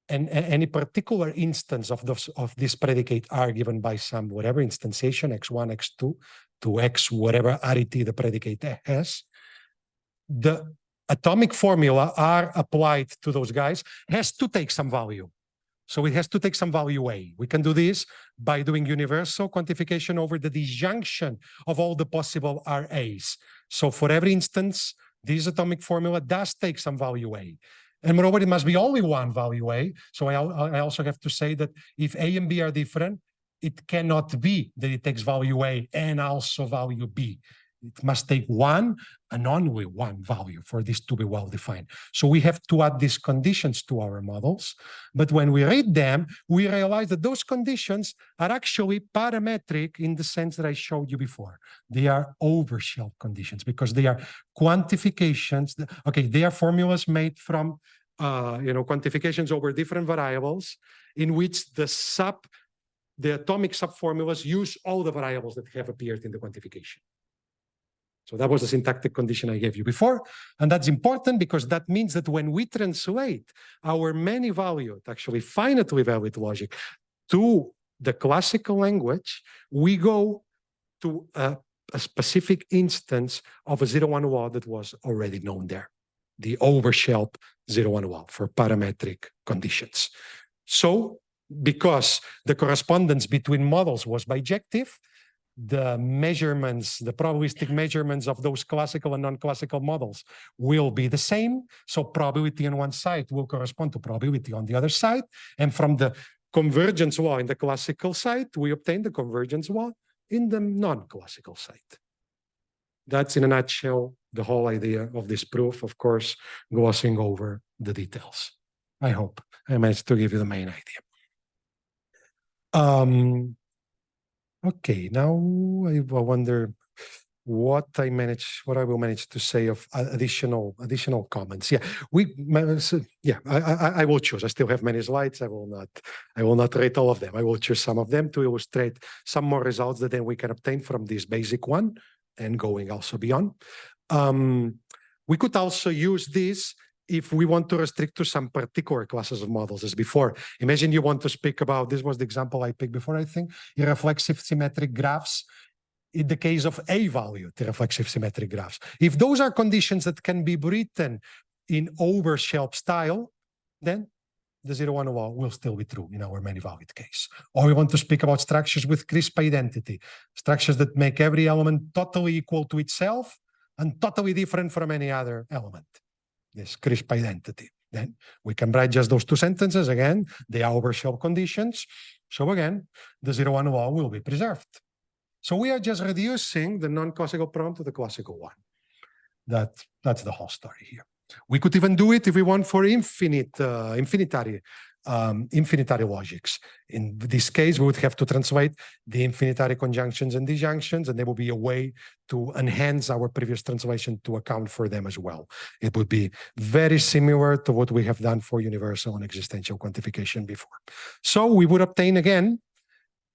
any particular instance of this predicate R given by some whatever instantiation, x1, x2, to x whatever arity the predicate has. The atomic formula R applied to those guys has to take some value. So it has to take some value A. We can do this by doing universal quantification over the disjunction of all the possible RAs. So for every instance, this atomic formula does take some value A. And moreover, it must be only one value A. So I also have to say that if A and B are different, it cannot be that it takes value A and also value B. It must take one and only one value for this to be well defined. So we have to add these conditions to our models. But when we read them, we realize that those conditions are actually parametric in the sense that I showed you before. They are overshell conditions because they are quantifications. Okay, they are formulas made from quantifications over different variables in which the atomic subformulas use all the variables that have appeared in the quantification. So that was the syntactic condition I gave you before. And that's important because that means that when we translate our many-valued, actually finitely valid logic to the classical language, we go to a specific instance of a 0-1 law that was already known there, the overshell 0-1 law for parametric conditions. So because the correspondence between models was bijective, the measurements, the probabilistic measurements of those classical and non-classical models will be the same. So probability on one side will correspond to probability on the other side. And from the convergence law in the classical side, we obtain the convergence law in the non-classical side. That's in a nutshell the whole idea of this proof, of course, glossing over the details. I hope I managed to give you the main idea. Okay, now I wonder what I will manage to say of additional comments. Yeah, I will choose. I still have many slides. I will not rate all of them. I will choose some of them to illustrate some more results that then we can obtain from this basic one and going also beyond. We could also use this if we want to restrict to some particular classes of models as before. Imagine you want to speak about, this was the example I picked before, I think, irreflexive symmetric graphs in the case of A-valued irreflexive symmetric graphs. If those are conditions that can be written in Oberschelp style, then the 0, 1 wall will still be true in our many-valued case. Or we want to speak about structures with crisp identity, structures that make every element totally equal to itself and totally different from any other element, this crisp identity. Then we can write just those two sentences. Again, they are Oberschelp conditions. So again, the 0, 1 wall will be preserved. So we are just reducing the non-classical problem to the classical one. That's the whole story here. We could even do it if we want for infinitary logics. In this case, we would have to translate the infinitary conjunctions and disjunctions, and there will be a way to enhance our previous translation to account for them as well. It would be very similar to what we have done for universal and existential quantification before. So we would obtain again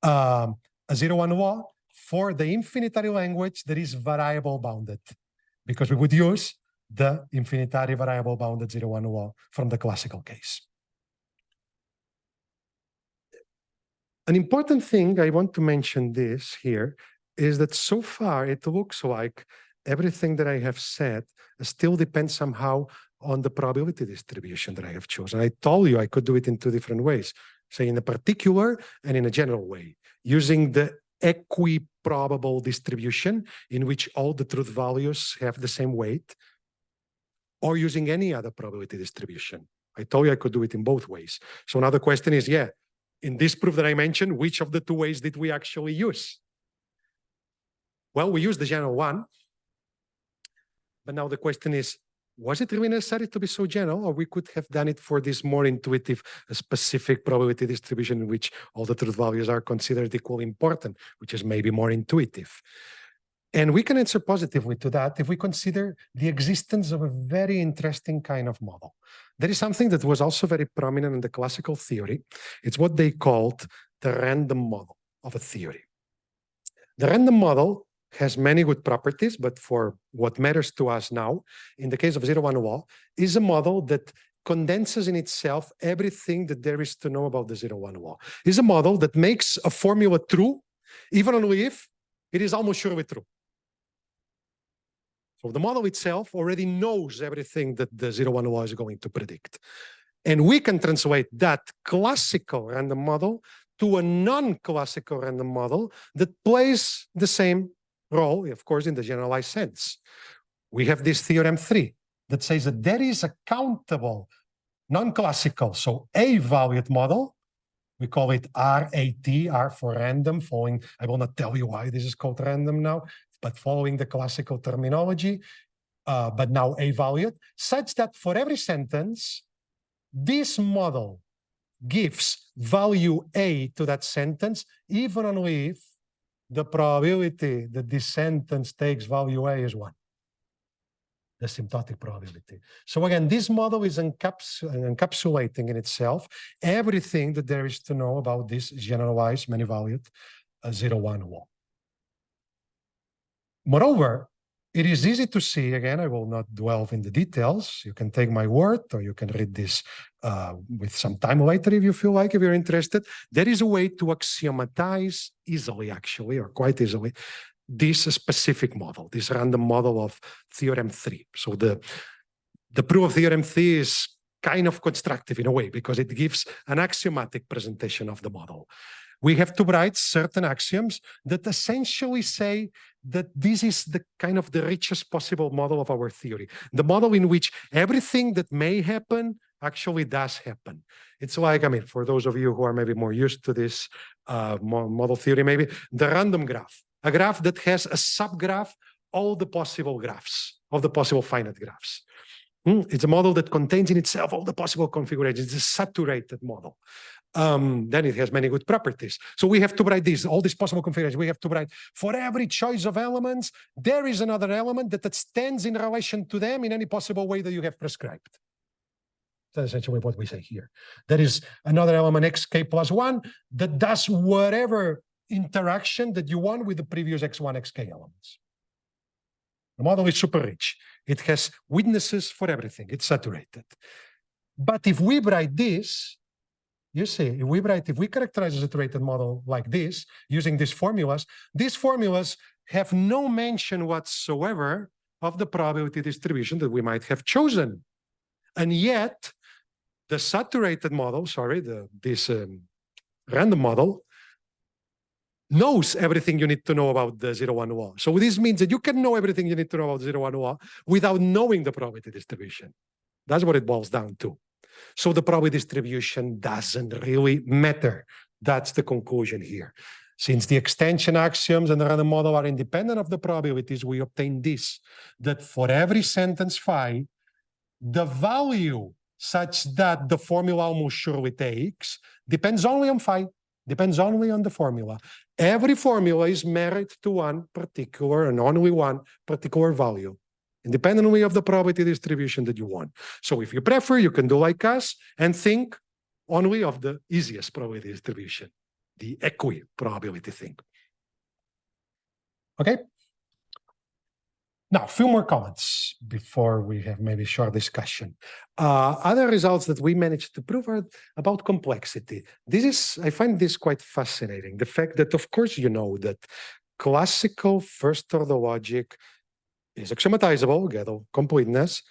a 0, 1 wall for the infinitary language that is variable bounded, because we would use the infinitary variable bounded 0, 1 wall from the classical case. An important thing I want to mention this here is that so far it looks like everything that I have said still depends somehow on the probability distribution that I have chosen. I told you I could do it in two different ways, say in a particular and in a general way, using the equiprobable distribution in which all the truth values have the same weight, or using any other probability distribution. I told you I could do it in both ways. So now the question is, in this proof that I mentioned, which of the two ways did we actually use? Well, we used the general one, but now the question is, was it really necessary to be so general, or we could have done it for this more intuitive, specific probability distribution in which all the truth values are considered equally important, which is maybe more intuitive? And we can answer positively to that if we consider the existence of a very interesting kind of model. There is something that was also very prominent in the classical theory. It's what they called the random model of a theory. The random model has many good properties, but for what matters to us now, in the case of 0, 1 wall, is a model that condenses in itself everything that there is to know about the 0, 1 wall. It's a model that makes a formula true, even only if it is almost surely true. So the model itself already knows everything that the 0, 1 wall is going to predict. And we can translate that classical random model to a non-classical random model that plays the same role, of course, in the generalized sense. We have this theorem 3 that says that there is a countable non-classical, so A-valued model. We call it RAT, R for random, following, I will not tell you why this is called random now, but following the classical terminology, but now A-valued, such that for every sentence, this model gives value A to that sentence, even only if the probability that this sentence takes value A is 1. The asymptotic probability. So again, this model is encapsulating in itself everything that there is to know about this generalized many-valued 0, 1 wall. Moreover, it is easy to see, again, I will not dwell in the details. You can take my word, or you can read this with some time later if you feel like, if you're interested. There is a way to axiomatize easily, actually, or quite easily, this specific model, this random model of theorem 3. So the proof of theorem 3 is kind of constructive in a way, because it gives an axiomatic presentation of the model. We have to write certain axioms that essentially say that this is the kind of the richest possible model of our theory, the model in which everything that may happen actually does happen. It's like, I mean, for those of you who are maybe more used to this model theory, maybe the random graph, a graph that has a subgraph, all the possible graphs, all the possible finite graphs. It's a model that contains in itself all the possible configurations. It's a saturated model. Then it has many good properties. So we have to write this, all these possible configurations. We have to write for every choice of elements, there is another element that stands in relation to them in any possible way that you have prescribed. That's essentially what we say here. There is another element xk plus 1 that does whatever interaction that you want with the previous x1, xk elements. The model is super rich. It has witnesses for everything. It's saturated. But if we write this, you see, if we characterize a saturated model like this, using these formulas have no mention whatsoever of the probability distribution that we might have chosen. And yet, the saturated model, this random model, knows everything you need to know about the 0-1 law. So this means that you can know everything you need to know about the 0-1 law without knowing the probability distribution. That's what it boils down to. So the probability distribution doesn't really matter. That's the conclusion here. Since the extension axioms and the random model are independent of the probabilities, we obtain this, that for every sentence phi, the value such that the formula almost surely takes depends only on phi, depends only on the formula. Every formula is married to one particular and only one particular value, independently of the probability distribution that you want. So if you prefer, you can do like us and think only of the easiest probability distribution, the equi-probability thing. Okay? Now, a few more comments before we have maybe a short discussion. Other results that we managed to prove are about complexity. I find this quite fascinating. The fact that, of course, you know that classical first-order logic is axiomatizable, Gödel completeness,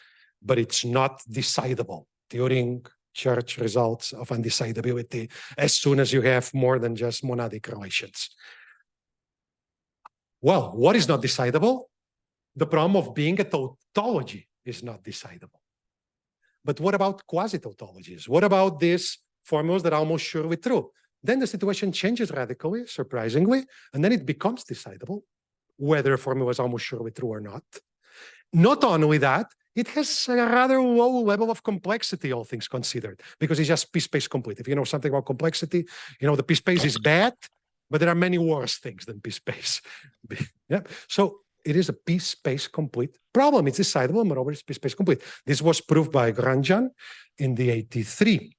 but it's not decidable. Turing Church results of undecidability as soon as you have more than just monadic relations. Well, what is not decidable? The problem of being a tautology is not decidable. But what about quasi-tautologies? What about these formulas that are almost surely true? Then the situation changes radically, surprisingly, and then it becomes decidable whether a formula is almost surely true or not. Not only that, it has a rather low level of complexity, all things considered, because it's just p-space complete. If you know something about complexity, you know the p-space is bad, but there are many worse things than p-space. Yeah. So it is a p-space complete problem. It's decidable, moreover, it's p-space complete. This was proved by Grandjean in the 83.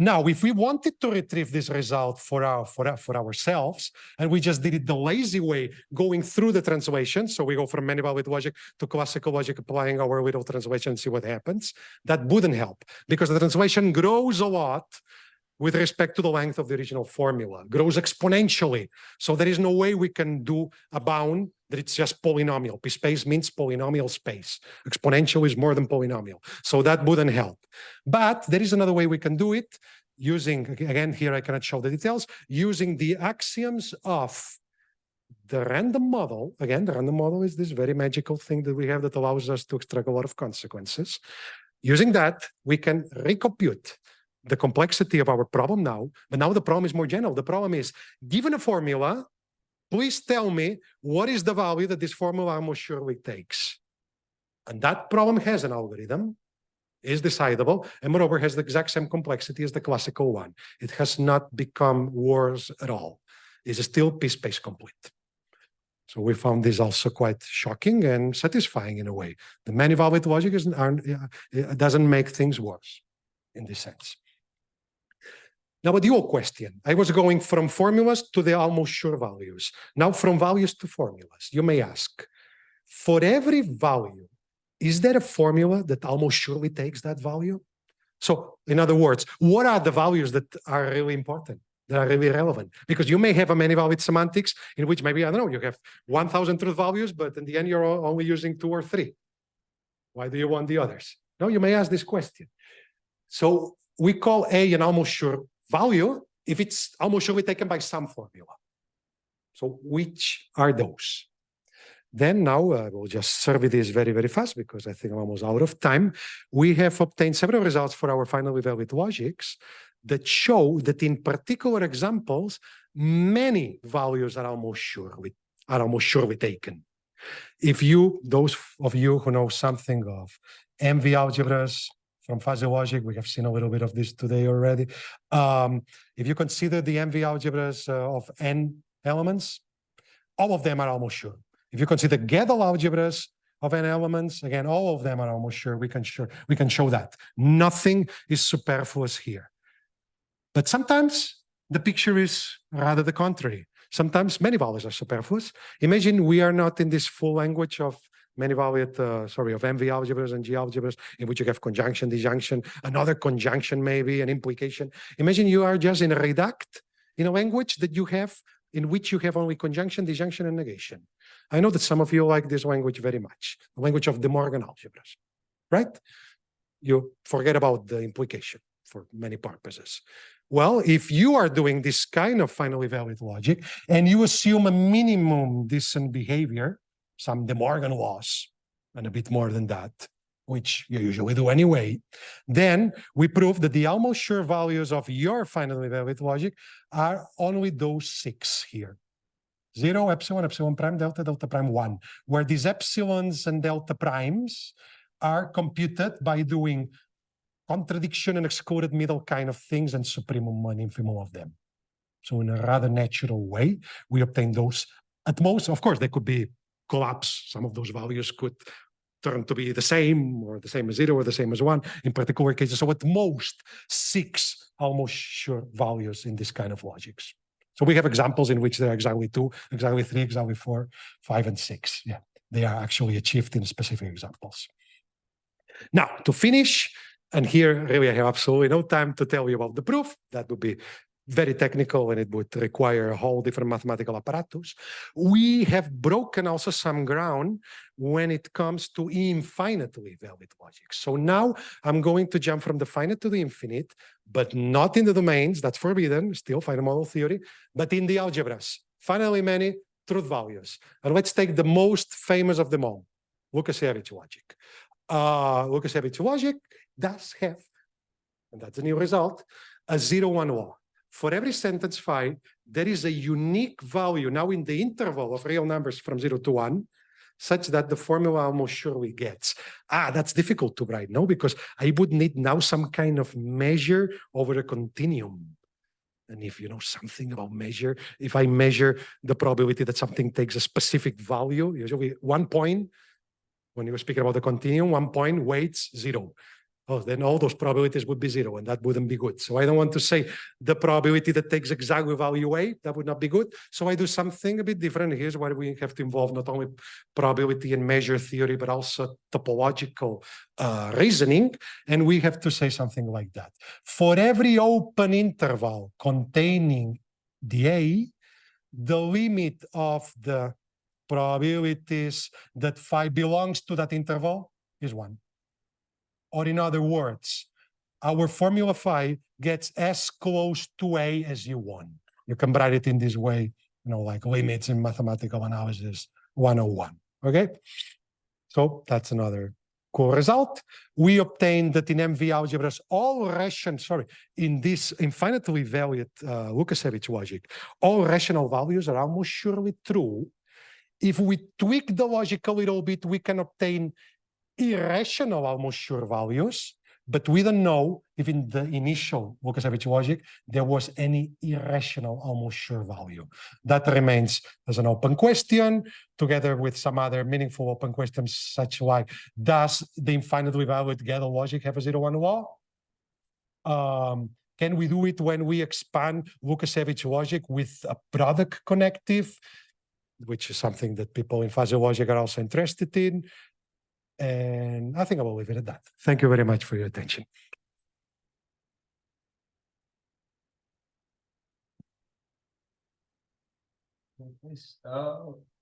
Now, if we wanted to retrieve this result for ourselves, and we just did it the lazy way, going through the translation, so we go from many-valued logic to classical logic, applying our little translation and see what happens, that wouldn't help, because the translation grows a lot with respect to the length of the original formula, grows exponentially. So there is no way we can do a bound that it's just polynomial. P-space means polynomial space. Exponential is more than polynomial. So that wouldn't help. But there is another way we can do it using, again, here I cannot show the details, using the axioms of the random model. Again, the random model is this very magical thing that we have that allows us to extract a lot of consequences. Using that, we can recompute the complexity of our problem now, but now the problem is more general. The problem is, given a formula, please tell me what is the value that this formula almost surely takes. And that problem has an algorithm, is decidable, and moreover has the exact same complexity as the classical one. It has not become worse at all. It's still p-space complete. So we found this also quite shocking and satisfying in a way. The many-valued logic doesn't make things worse in this sense. Now, a dual question. I was going from formulas to the almost sure values. Now, from values to formulas. You may ask, for every value, is there a formula that almost surely takes that value? So, in other words, what are the values that are really important, that are really relevant? Because you may have a many-valued semantics in which maybe, I don't know, you have 1,000 truth values, but in the end, you're only using 2 or 3. Why do you want the others? No, you may ask this question. So, we call A an almost sure value if it's almost surely taken by some formula. So which are those? Then now we'll just survey this very, very fast because I think I'm almost out of time. We have obtained several results for our finally valued logics that show that in particular examples, many values are almost surely taken. If you, those of you who know something of MV algebras, from fuzzy logic, we have seen a little bit of this today already. If you consider the MV algebras of n elements, all of them are almost sure. If you consider Gödel algebras of n elements, again, all of them are almost sure. We can show that. Nothing is superfluous here. But sometimes the picture is rather the contrary. Sometimes many values are superfluous. Imagine we are not in this full language of of MV algebras and G algebras, in which you have conjunction, disjunction, another conjunction maybe, an implication. Imagine you are just in a reduct, in a language that you have, in which you have only conjunction, disjunction, and negation. I know that some of you like this language very much, the language of De Morgan algebras, right? You forget about the implication for many purposes. Well, if you are doing this kind of finally valid logic and you assume a minimum decent behavior, some De Morgan laws, and a bit more than that, which you usually do anyway, then we prove that the almost sure values of your finally valid logic are only those 6 here. 0, epsilon, epsilon prime, delta, delta prime 1, where these epsilons and delta primes are computed by doing contradiction and excluded middle kind of things and supremum and infimum of them. So in a rather natural way, we obtain those. At most, of course, they could be collapse. Some of those values could turn to be the same, or the same as 0, or the same as 1 in particular cases. So at most 6 almost sure values in this kind of logics. So we have examples in which there are exactly 2, exactly 3, exactly 4, 5, and 6. Yeah, they are actually achieved in specific examples. Now, to finish, and here really I have absolutely no time to tell you about the proof. That would be very technical and it would require a whole different mathematical apparatus. We have broken also some ground when it comes to infinitely valid logic. So now I'm going to jump from the finite to the infinite, but not in the domains, that's forbidden, still finite model theory, but in the algebras, finitely many truth values. And let's take the most famous of them all, Lukasiewicz logic. Lukasiewicz logic does have, and that's a new result, a 0-1 law. For every sentence phi, there is a unique value now in the interval of real numbers from 0 to 1, such that the formula almost surely gets. That's difficult to write, no? Because I would need now some kind of measure over a continuum. And if you know something about measure, if I measure the probability that something takes a specific value, usually 1 point, when you were speaking about the continuum, 1 point weights 0. Oh, then all those probabilities would be 0, and that wouldn't be good. So I don't want to say the probability that takes exactly value A, that would not be good. So I do something a bit different. Here's where we have to involve not only probability and measure theory, but also topological reasoning. And we have to say something like that. For every open interval containing the A, the limit of the probabilities that phi belongs to that interval is 1. Or in other words, our formula phi gets as close to A as you want. You can write it in this way, like limits in mathematical analysis 101, okay? So that's another cool result. We obtained that in MV algebras, in this infinitely valid Lukasiewicz logic, all rational values are almost surely true. If we tweak the logic a little bit, we can obtain irrational almost sure values, but we don't know if in the initial Lukasiewicz logic there was any irrational almost sure value. That remains as an open question, together with some other meaningful open questions, such like, does the infinitely valid Gödel logic have a 0-1 law? Can we do it when we expand Lukasiewicz logic with a product connective, which is something that people in fuzzy logic are also interested in? And I think I will leave it at that. Thank you very much for your attention.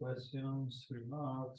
Questions, remarks?